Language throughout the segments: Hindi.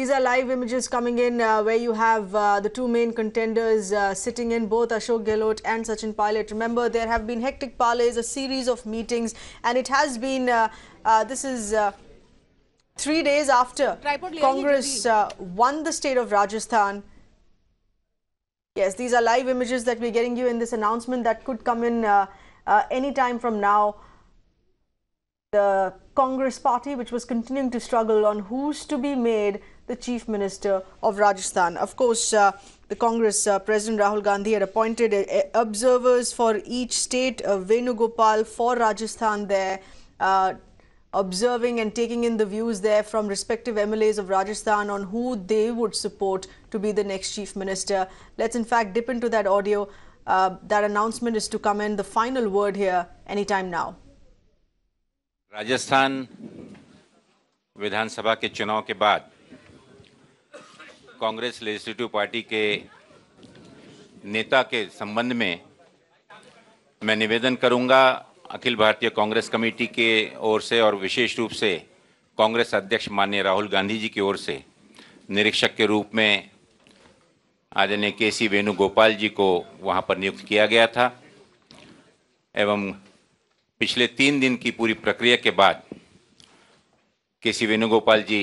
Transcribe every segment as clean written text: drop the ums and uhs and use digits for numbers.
These are live images coming in where you have the two main contenders sitting in, both Ashok Gehlot and Sachin Pilot. Remember, there have been hectic parleys, a series of meetings, and it has been, this is 3 days after Congress won the state of Rajasthan. Yes, these are live images that we're getting you in this announcement that could come in any time from now. The Congress party, which was continuing to struggle on who's to be made the Chief Minister of Rajasthan. Of course, the Congress President Rahul Gandhi had appointed observers for each state, Venugopal for Rajasthan there, observing and taking in the views there from respective MLAs of Rajasthan on who they would support to be the next Chief Minister. Let's in fact dip into that audio. That announcement is to come in, the final word here anytime now. Rajasthan विधानसभा के चुनाव के बाद कांग्रेस लेजिस्लेटिव पार्टी के नेता के संबंध में मैं निवेदन करूंगा अखिल भारतीय कांग्रेस कमेटी के ओर से और विशेष रूप से कांग्रेस अध्यक्ष माननीय राहुल गांधी जी की ओर से निरीक्षक के रूप में आदरणीय के.सी. वेणुगोपाल जी को वहां पर नियुक्त किया गया था एवं पिछले 3 दिन की पूरी प्रक्रिया के बाद के.सी. वेणुगोपाल जी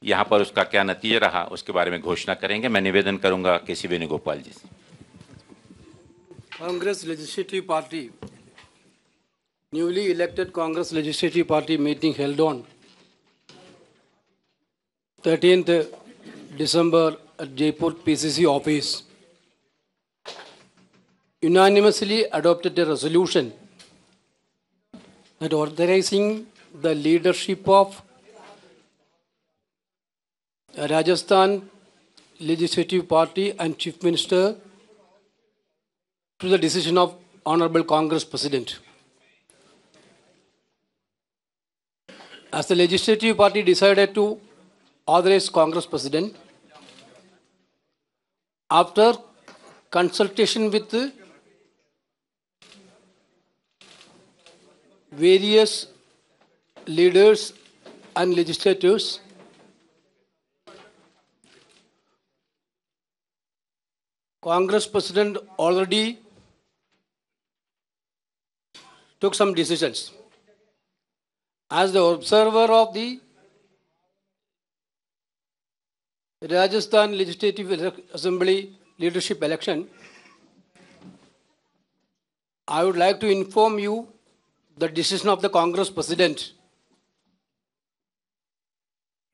यहां पर उसका क्या नतीजा रहा उसके बारे में घोषणा करेंगे। मैं निवेदन करूंगा के.सी. वेणुगोपाल जी से। Congress Legislative Party, newly elected Congress Legislative Party meeting held on 13th December at Jaipur PCC office unanimously adopted a resolution that authorizing the leadership of Rajasthan Legislative Party and Chief Minister to the decision of Honorable Congress President. As the Legislative Party decided to authorize Congress President, after consultation with various leaders and legislators, Congress President already took some decisions. As the observer of the Rajasthan Legislative Assembly leadership election, I would like to inform you the decision of the Congress President.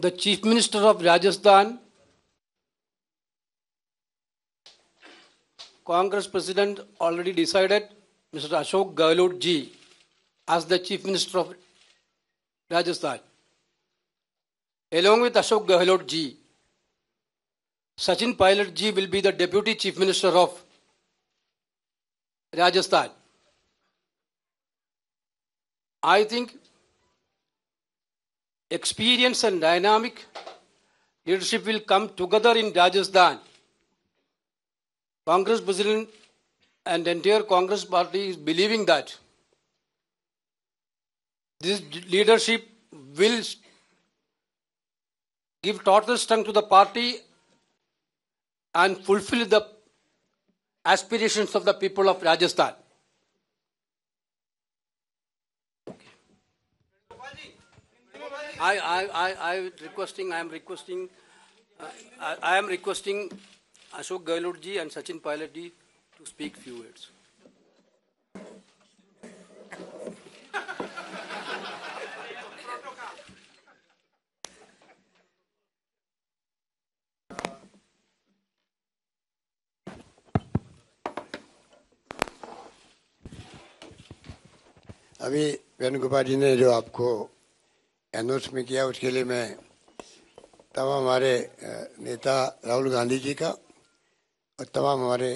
The Chief Minister of Rajasthan, Congress President already decided Mr. Ashok Gehlot ji as the Chief Minister of Rajasthan. Along with Ashok Gehlot ji, Sachin Pilot ji will be the Deputy Chief Minister of Rajasthan. I think experience and dynamic leadership will come together in Rajasthan. Congress President and entire Congress party is believing that this leadership will give total strength to the party and fulfill the aspirations of the people of Rajasthan. I am requesting Ashok Gehlot ji and Sachin Pilot ji to speak few words. अभी वेणुगोपाल जी ने जो आपको अनाउंस में किया उसके लिए मैं तमाम हमारे नेता राहुल गांधी जी का और तमाम हमारे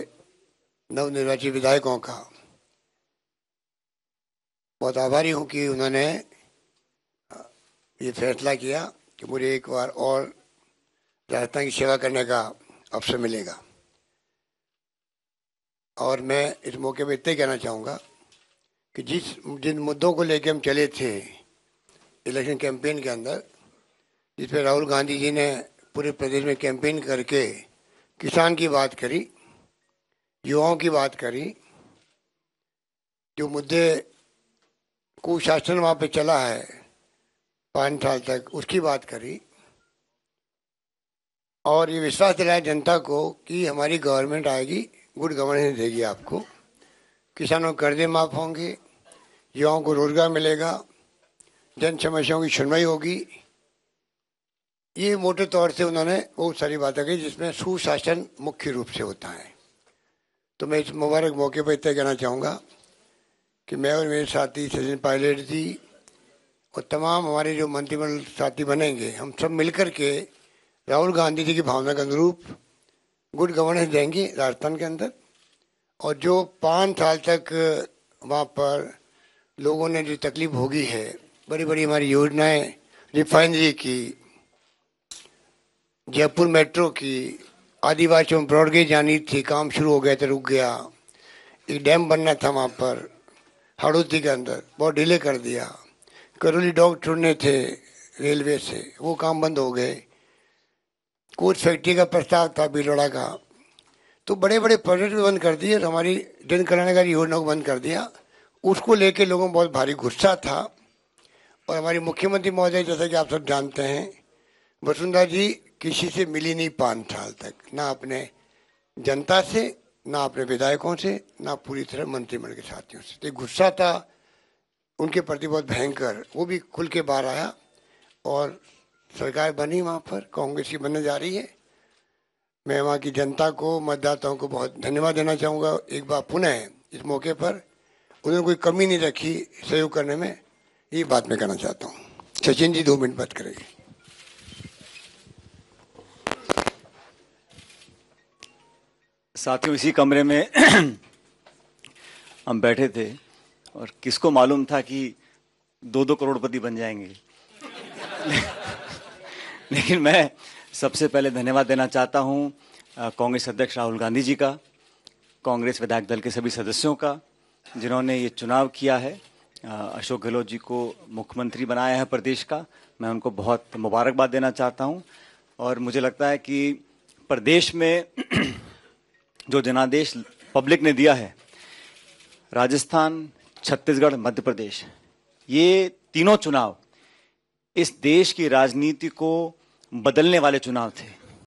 नवनिर्वाचित विधायकों का बहुत आभारी हूं कि उन्होंने ये फैसला किया कि मुझे एक बार और राजस्थान की सेवा करने का अवसर मिलेगा। और मैं इस मौके पर इतना कहना चाहूँगा कि जिन मुद्दों को लेकर हम चले थे इलेक्शन कैंपेन के अंदर, जिस पे राहुल गांधी जी ने पूरे प्रदेश में कैंपेन करके किसान की बात करी, युवाओं की बात करी, जो मुद्दे कुशासन वहाँ पे चला है 5 साल तक उसकी बात करी, और ये विश्वास दिलाया जनता को कि हमारी गवर्नमेंट आएगी, गुड गवर्नेंस देगी आपको, किसानों के कर्जे माफ होंगे, युवाओं को रोजगार मिलेगा, जन समस्याओं की सुनवाई होगी। ये मोटे तौर से उन्होंने बहुत सारी बातें कही जिसमें सुशासन मुख्य रूप से होता है। तो मैं इस मुबारक मौके पर इतना कहना चाहूँगा कि मैं और मेरे साथी सचिन पायलट जी और तमाम हमारे जो मंत्रिमंडल साथी बनेंगे, हम सब मिलकर के राहुल गांधी जी की भावना के अनुरूप गुड गवर्नेंस देंगे राजस्थान के अंदर। और जो 5 साल तक वहाँ पर लोगों ने जो तकलीफ भोगी है, बड़ी बड़ी हमारी योजनाएं, रिफाइनरी की, जयपुर मेट्रो की, आदिवासियों में ब्रॉडगेज जानी थी, काम शुरू हो गया तो रुक गया, एक डैम बनना था वहाँ पर हाड़ौती के अंदर, बहुत डिले कर दिया, करौली डॉग छोड़ने थे रेलवे से, वो काम बंद हो गए, कोच फैक्ट्री का प्रस्ताव था भीलवाड़ा का, तो बड़े बड़े प्रोजेक्ट भी बंद कर दिए, हमारी जन कल्याणकारी योजना को बंद कर दिया। उसको लेके लोगों में बहुत भारी गुस्सा था। और हमारी मुख्यमंत्री महोदय, जैसा कि आप सब जानते हैं, वसुंधरा जी किसी से मिली नहीं 5 साल तक, ना अपने जनता से, ना अपने विधायकों से, ना पूरी तरह मंत्रिमंडल के साथियों से। तो गुस्सा था उनके प्रति बहुत भयंकर, वो भी खुल के बाहर आया और सरकार बनी वहाँ पर, कांग्रेस की बनने जा रही है। मैं वहाँ की जनता को, मतदाताओं को बहुत धन्यवाद देना चाहूँगा एक बार पुनः इस मौके पर। उन्होंने कोई कमी नहीं रखी सहयोग करने में, ये बात मैं कहना चाहता हूँ। सचिन जी 2 मिनट बात करेंगे। साथियों, इसी कमरे में हम बैठे थे और किसको मालूम था कि 2-2 करोड़पति बन जाएंगे। लेकिन मैं सबसे पहले धन्यवाद देना चाहता हूं कांग्रेस अध्यक्ष राहुल गांधी जी का, कांग्रेस विधायक दल के सभी सदस्यों का, जिन्होंने ये चुनाव किया है, अशोक गहलोत जी को मुख्यमंत्री बनाया है प्रदेश का। मैं उनको बहुत मुबारकबाद देना चाहता हूं। और मुझे लगता है कि प्रदेश में जो जनादेश पब्लिक ने दिया है, राजस्थान, छत्तीसगढ़, मध्य प्रदेश, ये तीनों चुनाव इस देश की राजनीति को बदलने वाले चुनाव थे।